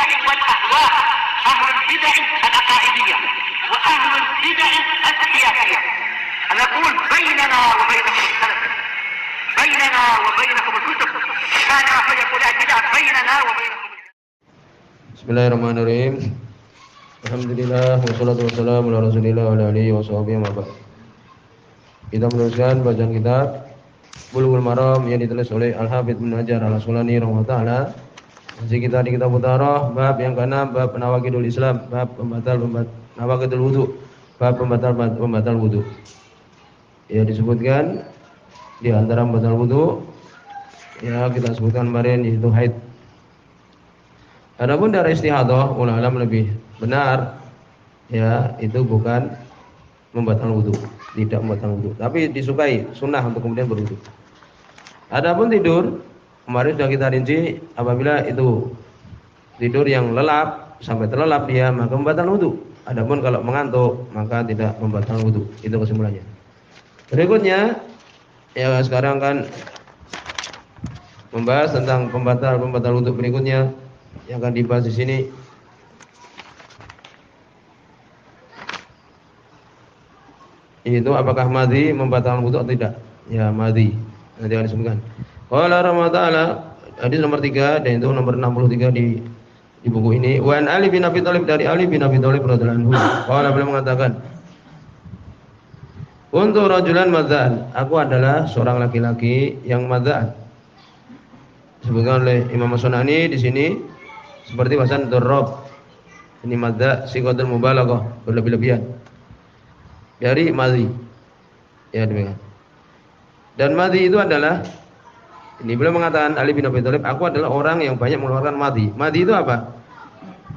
البدع والأهواء، أهل البدع العقائدية وأهل البدع السياسية. نقول بيننا وبينكم السلف، بيننا وبينكم الكتب، كان فيقول البدع بيننا وبينكم. Bismillahirrahmanirrahim. Alhamdulillah wassalatu wassalamu ala Rasulillah wa ala alihi washabihi wa ba'd. Kita meneruskan bacaan kitab Bulughul Maram yang ditulis oleh Al-Hafidz Ibnu Hajar Al-Asqalani rahimahullah taala. Masih kita di kitab Thaharah, bab yang ke-6, bab nawaqidul Islam, bab nawaqidul wudu, bab pembatal wudu. Ya, disebutkan di antara pembatal wudu ya kita sebutkan kemarin yaitu haid. Adapun darah istihadah, ulama lebih benar ya itu bukan membatalkan wudu, tidak membatalkan wudu, tapi disukai sunnah untuk kemudian berwudu. Adapun tidur, kemarin sudah kita rinci apabila itu tidur yang lelap sampai terlelap dia maka membatalkan wudu. Adapun kalau mengantuk maka tidak membatalkan wudu. Itu kesimpulannya. Berikutnya ya sekarang kan membahas tentang pembatal wudu berikutnya. Yang akan dibahas di sini itu apakah madhi membatalkan wudu atau tidak? Ya, madhi. Nanti akan disebutkan. Qala rahimahullah taala, hadis nomor 3 dan itu nomor 63 di buku ini. Wa an Ali bin Abi Thalib, dari Ali bin Abi Thalib radhiyallahu anhu. Qala beliau mengatakan, "Untuk rajulan madzan, aku adalah seorang laki-laki yang madzan." Disebutkan oleh Imam As-Sunani di sini seperti bahasan dzarrab. Ini madza siqatul mubalaghah, berlebih-lebihan. Dari madhi. Ya demikian. Dan madhi itu adalah ini beliau mengatakan Ali bin Abi Thalib, aku adalah orang yang banyak mengeluarkan madhi. Madhi itu apa?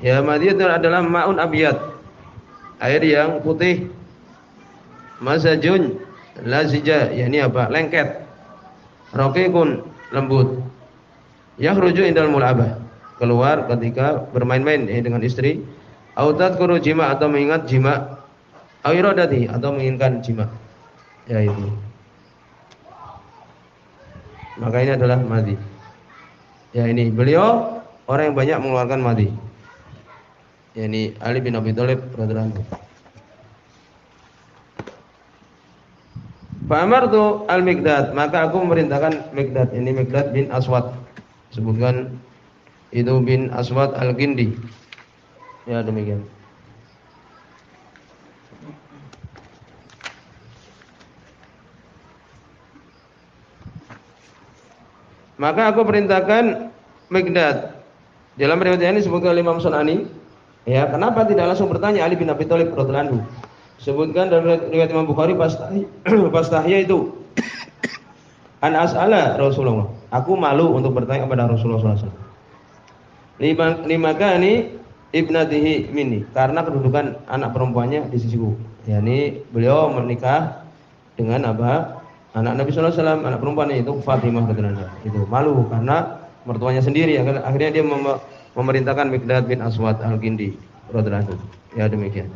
Ya, madhi itu adalah ma'un abiyat. Air yang putih. Masajun lazija, yakni apa? Lengket. Raqiqun, lembut. Yakhruju indal mul'abah, keluar ketika bermain-main dengan istri, autat kuru jima, atau mengingat jima, awirodati, atau menginginkan jima, ya itu. Maka ini adalah madhi. Ya ini beliau orang yang banyak mengeluarkan madhi. Ya ini Ali bin Abi Thalib radhiyallahu anhu. Fa amartu al-Miqdad, maka aku memerintahkan Miqdad, ini Miqdad bin Aswad. Sebutkan itu bin Aswad al-Kindi. Ya demikian. Maka aku perintahkan Miqdad. Dalam riwayat ini disebutkan oleh Imam Sunani. Ya, kenapa tidak langsung bertanya Ali bin Abi Thalib radhiyallahu anhu? Sebutkan dalam riwayat Imam Bukhari pas tahya itu an as'ala Rasulullah. Aku malu untuk bertanya kepada Rasulullah SAW. Lima kani ibnatihi minni, karena kedudukan anak perempuannya di sisiku. Yani beliau menikah dengan apa? Anak Nabi SAW, anak perempuannya itu Fatimah radhiyallahu anha. Itu malu karena mertuanya sendiri. Akhirnya dia memerintahkan Miqdad bin Aswad al-Kindi radhiyallahu anhu. Ya demikian.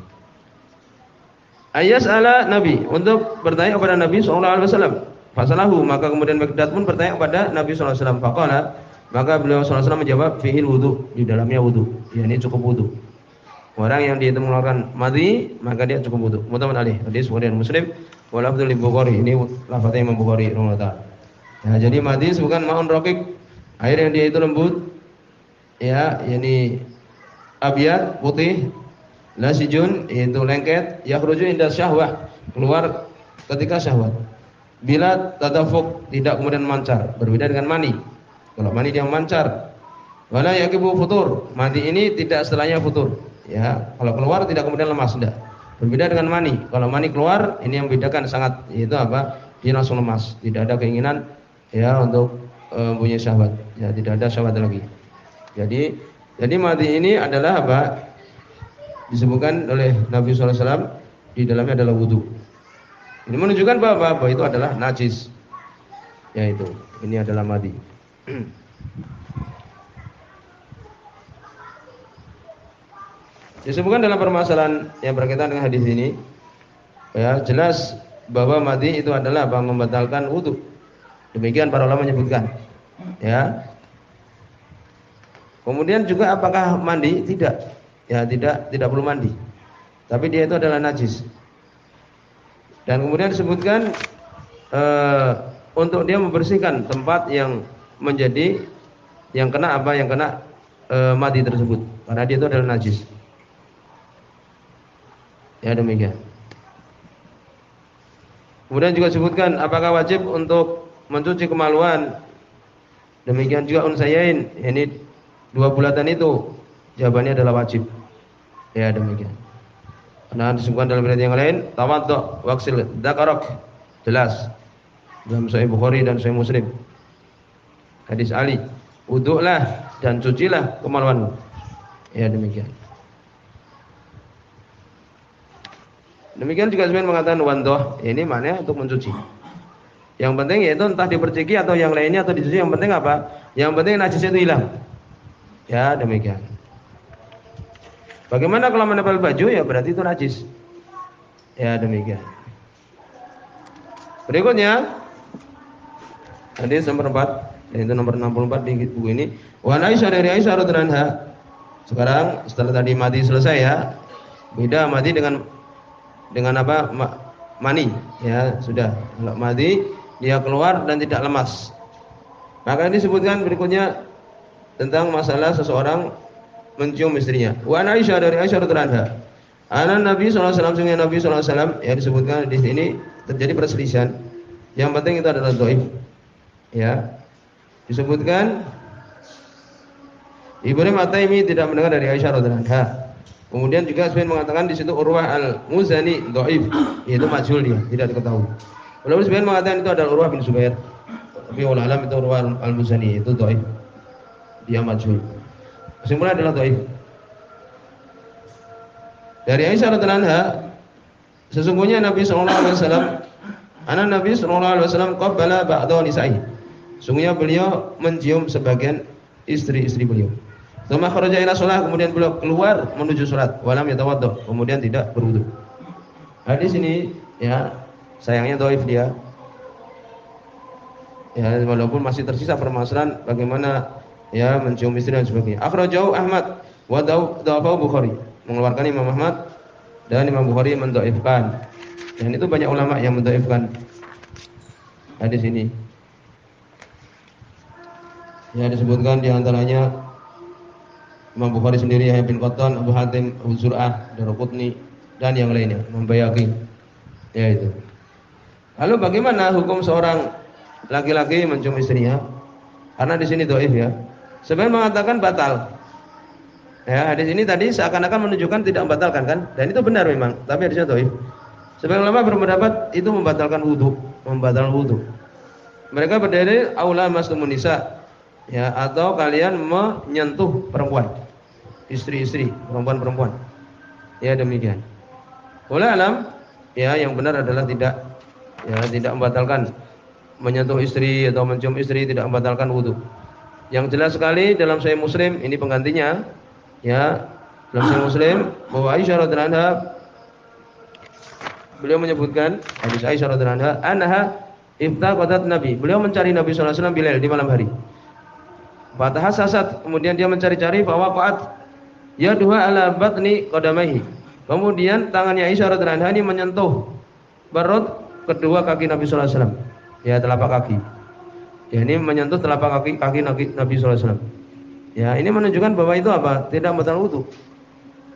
Ayas ala Nabi, untuk bertanya kepada Nabi SAW. Fasalahu, maka kemudian Miqdad pun bertanya kepada Nabi SAW. Faqala, maka beliau SAW menjawab, fihil wudu, di dalamnya wudu. Ya ini cukup wudu. Orang yang dia itu mengeluarkan madhi, maka dia cukup wudu. Muttafaqun alaih. Hadis Bukhari dan Muslim. Wa lafdzul Bukhari. Ini lafaznya Imam Bukhari rahimahullah taala. Ya, jadi madhi bukan ma'un raqiq, air yang dia itu lembut. Ya, yani abyad, putih. Lasijun, itu lengket. Yakhruju inda syahwah, keluar ketika syahwat. Bila tadafuk, tidak kemudian memancar, berbeda dengan mani. Kalau mani dia memancar. Wala yaqibu futur, mani ini tidak setelahnya futur. Ya, kalau keluar tidak kemudian lemas, tidak. Berbeda dengan mani. Kalau mani keluar, ini yang membedakan sangat, itu apa? Dia langsung lemas, tidak ada keinginan ya untuk punya syahwat. Ya, tidak ada syahwat lagi. Jadi mani ini adalah apa? Disebutkan oleh Nabi SAW di dalamnya adalah wudu. Ini menunjukkan bahwa itu adalah najis. Yaitu ini adalah madhi. Disebutkan dalam permasalahan yang berkaitan dengan hadis ini, ya jelas bahwa madhi itu adalah apa? Membatalkan wudu. Demikian para ulama menyebutkan. Ya. Kemudian juga apakah mandi? Tidak. Ya, tidak perlu mandi. Tapi dia itu adalah najis. Dan kemudian disebutkan untuk dia membersihkan tempat yang menjadi yang kena apa? Yang kena madi tersebut. Karena dia itu adalah najis. Ya, demikian. Kemudian juga disebutkan apakah wajib untuk mencuci kemaluan. Demikian juga unsayain, ini dua bulatan itu. Jawabannya adalah wajib. Ya, demikian. Karena disebutkan dalam riwayat yang lain, tawaddu waqsil dzakarak. Jelas. Dalam Sahih Bukhari dan Sahih Muslim. Hadis Ali, wudu'lah dan cucilah kemaluanmu. Ya, demikian. Demikian juga sebenarnya mengatakan wandoh, ini maknanya untuk mencuci. Yang penting yaitu entah diperciki atau yang lainnya atau dicuci, yang penting apa? Yang penting najisnya itu hilang. Ya, demikian. Bagaimana kalau menempel baju? Ya berarti itu najis. Ya, demikian. Berikutnya hadis nomor 4, yaitu nomor 64 di buku ini. Wa Aisyah dari Aisyah radhiyallahu anha. Sekarang setelah tadi mati selesai ya. Beda mati dengan apa? Mani, ya sudah. Kalau mati dia keluar dan tidak lemas. Maka disebutkan berikutnya tentang masalah seseorang mencium istrinya. Wa Aisyah dari Aisyah radhiyallahu anha. Anak Nabi sallallahu alaihi wasallam, sungguh Nabi sallallahu alaihi wasallam, ya disebutkan di sini terjadi perselisihan. Yang penting itu adalah dhaif. Ya. Disebutkan Ibrahim At-Taimi tidak mendengar dari Aisyah radhiyallahu anha. Kemudian juga sebenarnya mengatakan di situ Urwah Al-Muzani dhaif, yaitu majhul dia, tidak diketahui. Lalu sebenarnya mengatakan itu adalah Urwah bin Zubair. Tapi wallahu alam itu Urwah Al-Muzani itu dhaif. Dia majhul. Kesimpulannya adalah dhaif. Dari Aisyah radhiyallahu anha, sesungguhnya Nabi sallallahu alaihi wasallam, anak Nabi sallallahu alaihi wasallam qabbala ba'da nisa'i. Sungguhnya beliau mencium sebagian istri-istri beliau. Tsumma kharaja ila shalah, kemudian beliau keluar menuju salat, walam yatawaddo, kemudian tidak berwudu. Hadis ini ya sayangnya dhaif dia. Ya, walaupun masih tersisa permasalahan bagaimana ya mencium istri dan sebagainya. Akhrajahu Ahmad wa dhawafahu Bukhari. Mengeluarkan Imam Ahmad dan Imam Bukhari mendhaifkan. Dan itu banyak ulama yang mendhaifkan hadis ini. Ya, disebutkan di antaranya Imam Bukhari sendiri, Yahya bin Qattan, Abu Hatim, Abu Zur'ah, Daraqutni dan yang lainnya, Membayaki. Ya itu. Lalu bagaimana hukum seorang laki-laki mencium istrinya? Karena di sini dhaif ya. Sebenarnya mengatakan batal. Ya, hadis ini tadi seakan-akan menunjukkan tidak membatalkan kan? Dan itu benar memang, tapi hadisnya dhaif. Sebagian ulama berpendapat itu membatalkan wudu, membatalkan wudu. Mereka berdalil aula mastumun nisa, ya, atau kalian menyentuh perempuan, istri-istri, perempuan-perempuan. Ya, demikian. Wallahu alam, ya yang benar adalah tidak membatalkan menyentuh istri atau mencium istri, tidak membatalkan wudu. Yang jelas sekali dalam Sahih Muslim, ini penggantinya, ya, dalam Sahih Muslim bahwa Aisyah radhiyallahu anha, beliau menyebutkan hadis Aisyah radhiyallahu anha, anha iftaqadat Nabi. Beliau mencari Nabi sallallahu alaihi wasallam Bilal di malam hari. Fatahasasat, kemudian dia mencari-cari fawaqa'at yaduha ala batni qadamaihi. Kemudian tangannya Aisyah radhiyallahu anha ini menyentuh perut kedua kaki Nabi sallallahu alaihi wasallam. Ya, telapak kaki. Ya, ini menyentuh telapak kaki Nabi sallallahu alaihi wasallam. Ya, ini menunjukkan bahwa itu apa? Tidak membatalkan wudu.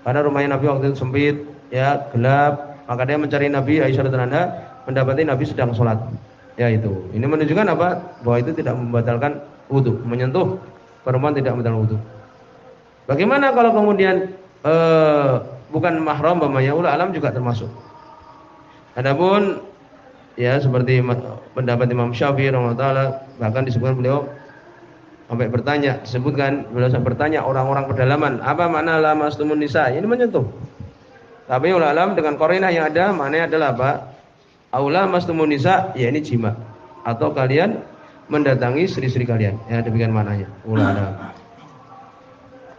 Karena rumahnya Nabi waktu itu sempit, ya, gelap, maka dia mencari Nabi. Aisyah radhiyallahu anha mendapati Nabi sedang sholat. Ya, itu. Ini menunjukkan apa? Bahwa itu tidak membatalkan wudu. Menyentuh perempuan tidak membatalkan wudu. Bagaimana kalau kemudian bukan mahram, umpamanya ulama alam juga termasuk. Adapun ya seperti pendapat Imam Syafi'i rahimahullah taala, bahkan disebutkan beliau sampai bertanya, beliau sampai bertanya orang-orang pedalaman, apa makna la mastumun nisa? Ini menyentuh. Tapi ulama alam dengan qarinah yang ada, maknanya adalah apa? Aula mastumun nisa, ya ini jima, atau kalian mendatangi istri-istri kalian. Ya, demikian maknanya. Ulama alam.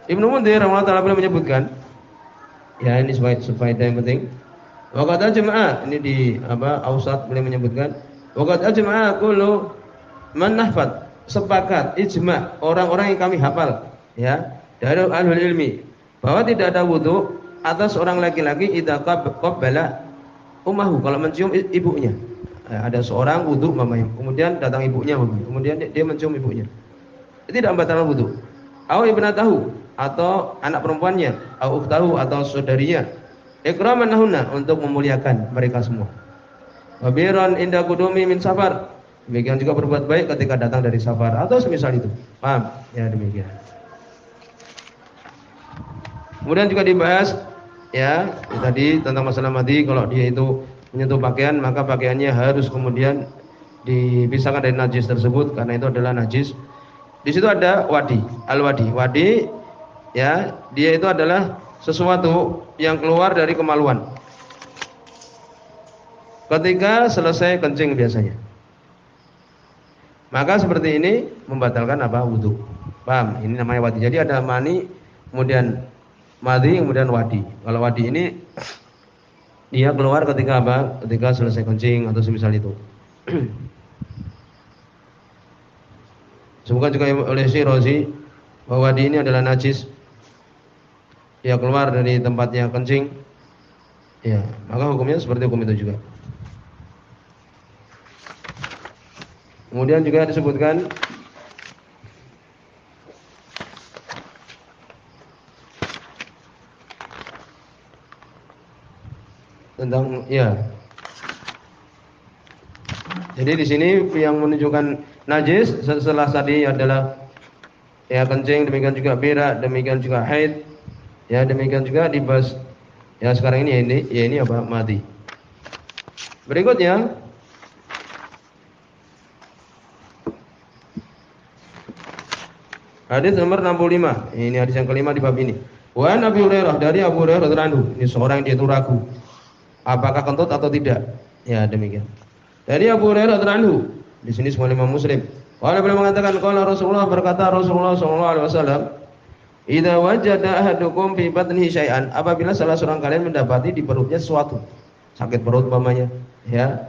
Ibnu Mundzir rahimahullah taala beliau menyebutkan, ya ini supaya yang penting. Waqad ajma'a, ini di Ausat beliau menyebutkan, waqad ajma'a kullu man nahfad, sepakat ijma' orang-orang yang kami hafal ya, dari ahlul ilmi bahwa tidak ada wudu atas orang laki-laki idza qabbala ummahu, kalau mencium ibunya. Ada seorang wudu mamanya, kemudian datang ibunya mamanya, kemudian dia mencium ibunya. Itu tidak membatalkan wudu. Au ibnatahu, atau anak perempuannya, au ukhtahu, atau saudarinya. Ikraman lahunna, untuk memuliakan mereka semua. Wabiran inda qudumi min safar. Demikian juga berbuat baik ketika datang dari safar atau semisal itu. Paham? Ya, demikian. Kemudian juga dibahas ya tadi tentang masalah madi, kalau dia itu menyentuh pakaian, maka pakaiannya harus kemudian dipisahkan dari najis tersebut karena itu adalah najis. Di situ ada wadi, al-wadi. Wadi ya, dia itu adalah sesuatu yang keluar dari kemaluan. Ketika selesai kencing biasanya. Maka seperti ini membatalkan apa? Wudu. Paham? Ini namanya wadi. Jadi ada mani, kemudian madi, kemudian wadi. Kalau wadi ini dia keluar ketika apa? Ketika selesai kencing atau semisal itu. Semoga juga oleh Syekh Razi bahwa wadi ini adalah najis. Dia keluar dari tempatnya kencing. Ya, maka hukumnya seperti hukum itu juga. Kemudian juga disebutkan tentang ya. Jadi di sini yang menunjukkan najis setelah tadi adalah ya kencing, demikian juga berak, demikian juga haid. Ya, demikian juga dibahas ya sekarang ini apa? Mati. Berikutnya hadis nomor 65. Ini hadis yang kelima di bab ini. Wa Nabi Hurairah, dari Abu Hurairah radhiyallahu anhu. Ini seorang yang dia itu ragu apakah kentut atau tidak. Ya, demikian. Dari Abu Hurairah radhiyallahu anhu. Di sini semua Imam Muslim. Qala beliau mengatakan qala Rasulullah, berkata Rasulullah sallallahu alaihi wasallam, "Idza wajada ahadukum fi batnihi syai'an", apabila salah seorang kalian mendapati di perutnya sesuatu, sakit perut umpamanya, ya.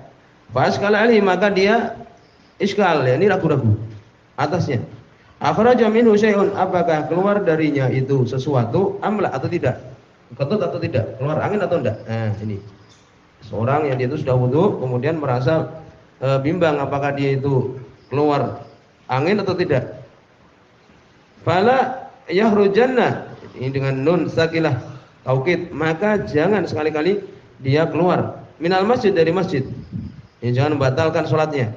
Fa askala alaihi, maka dia iskal, ya, ini ragu-ragu atasnya. Akhraja minhu syai'un, apakah keluar darinya itu sesuatu, amla atau tidak, kentut atau tidak, keluar angin atau tidak. Nah, ini seorang yang dia itu sudah wudu kemudian merasa bimbang apakah dia itu keluar angin atau tidak. Fala yahrujanna, ini dengan nun sakilah taukid, maka jangan sekali-kali dia keluar minal masjid, dari masjid. Ya, jangan membatalkan sholatnya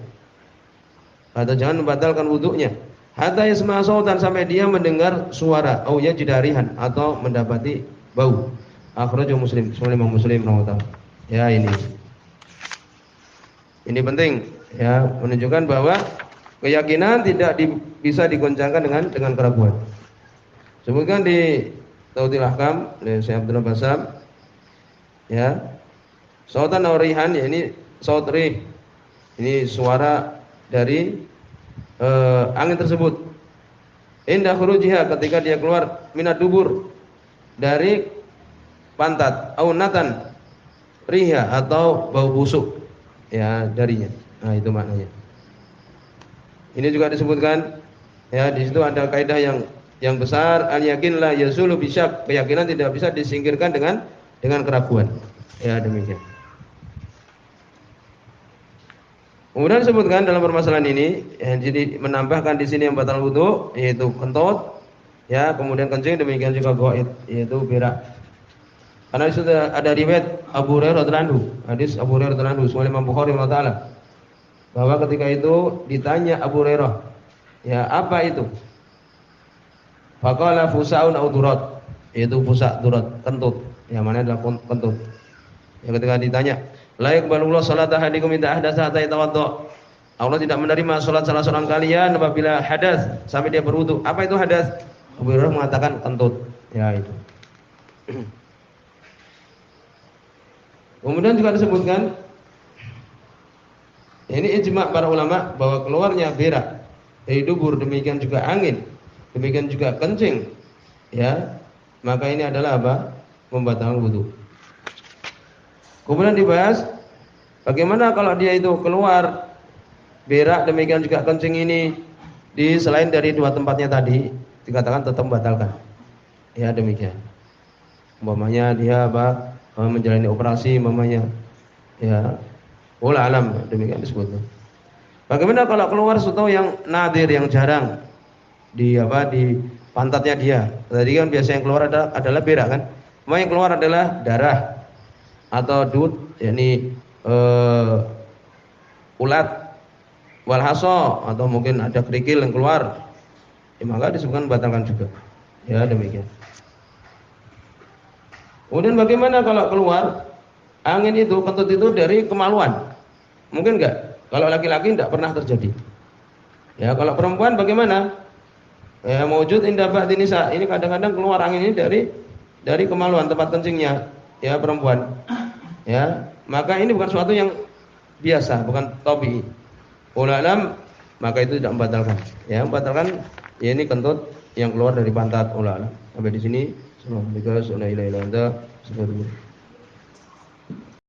atau jangan membatalkan wudunya. Hatta yasma'a sautan, sampai dia mendengar suara, au yajidarihan, atau mendapati bau. Akhrajahu Muslim, Imam Muslim rahimahullah. Ya, ini penting ya, menunjukkan bahwa keyakinan tidak bisa digoncangkan dengan keraguan. Sebutkan di Tauhidul Ahkam oleh Syekh Abdullah Basam ya, sautan aurihan, ya, ini saut rih, ini suara dari angin tersebut. Inda khurujiha, ketika dia keluar, minad dubur, dari pantat, au natan riha, atau bau busuk ya darinya. Nah, itu maknanya. Ini juga disebutkan ya, di situ ada kaidah yang besar, al yakin la yazulu bisyak, keyakinan tidak bisa disingkirkan dengan keraguan. Ya, demikian. Kemudian disebutkan dalam permasalahan ini, ya, jadi menambahkan di sini yang batal wudu, yaitu kentut, ya, kemudian kencing, demikian juga ghaid, yaitu berak. Karena sudah ada riwayat Abu Hurairah radhiyallahu anhu, hadis Abu Hurairah radhiyallahu anhu, Sahih Imam Bukhari rahimahullah, bahwa ketika itu ditanya Abu Hurairah, ya, apa itu? Faqala fusaun au durat, yaitu fusa, durat, kentut. Yang mana adalah kentut. Ya, ketika ditanya, la yaqbalullahu salata ahadikum idza ahdatsa hatta yatawadda, Allah tidak menerima salat salah seorang kalian apabila hadas, sampai dia berwudu. Apa itu hadas? Abu Hurairah mengatakan kentut. Ya, itu. Kemudian juga disebutkan, ini ijma' para ulama bahwa keluarnya berak dari dubur, demikian juga angin, demikian juga kencing, ya, maka ini adalah apa? Membatalkan wudu. Kemudian dibahas bagaimana kalau dia itu keluar berak, demikian juga kencing ini di selain dari dua tempatnya tadi, dikatakan tetap membatalkan. Ya demikian. Umpamanya dia menjalani operasi umpamanya. Ya. Wallahu alam demikian disebut. Bagaimana kalau keluar sesuatu yang nadir, yang jarang di pantatnya dia? Tadi kan biasa yang keluar adalah berak kan? Mau yang keluar adalah darah atau dut, yakni ulat, walhaso, atau mungkin ada kerikil yang keluar, ya maka disebutkan batalkan juga. Ya demikian. Kemudian bagaimana kalau keluar angin itu, kentut itu dari kemaluan? Mungkin enggak? Kalau laki-laki tidak pernah terjadi. Ya kalau perempuan bagaimana? Ya mewujud indah ba'di nisa. Ini kadang-kadang keluar angin ini dari kemaluan tempat kencingnya, ya perempuan. Ya, maka ini bukan sesuatu yang biasa, bukan tabii. Ulama maka itu tidak membatalkan. Ya, membatalkan ya ini kentut yang keluar dari pantat ulama. Sampai di sini. Assalamualaikum warahmatullahi wabarakatuh.